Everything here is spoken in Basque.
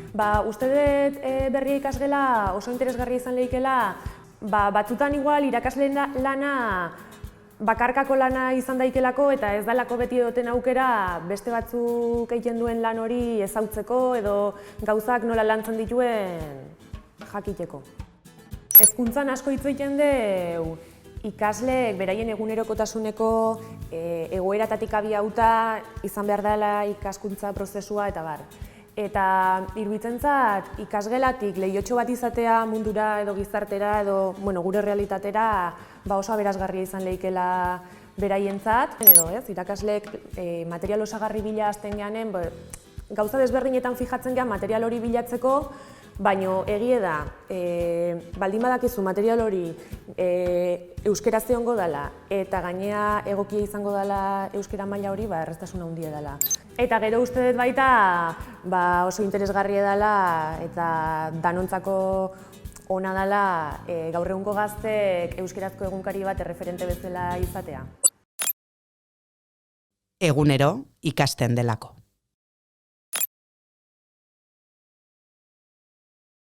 Uste dut berria ikasgela oso interesgarria izan lehikela, batzutan igual irakasleen lana bakarkako lana izan daikelako eta ez dalako beti edoten aukera beste batzuk egiten duen lan hori ezautzeko edo gauzak nola lantzen dituen jakiteko. Hezkuntzan asko hitz egiten dugu ikasleek beraien egunerokotasuneko egoeratatik abiatuta izan behar dela ikaskuntza prozesua eta bar. Eta iruditzen zait ikasgelatik leiotxo bat izatea mundura edo gizartera edo gure realitatera oso aberasgarria izan lehikela beraientzat. Edo irakasleek material osagarri bila hasten geanen, gauza desberdinetan fijatzen gean material hori bilatzeko, baina egie da, baldin badakizu material hori euskeraz egongo dela eta gainea egokia izango dela euskera maila hori, erraztasun handia dela. Eta gero uste dut baita oso interesgarria dela eta danontzako ona dela gaur egungo gazteek euskerazko egunkari bat erreferente bezala izatea. Egunero ikasten delako.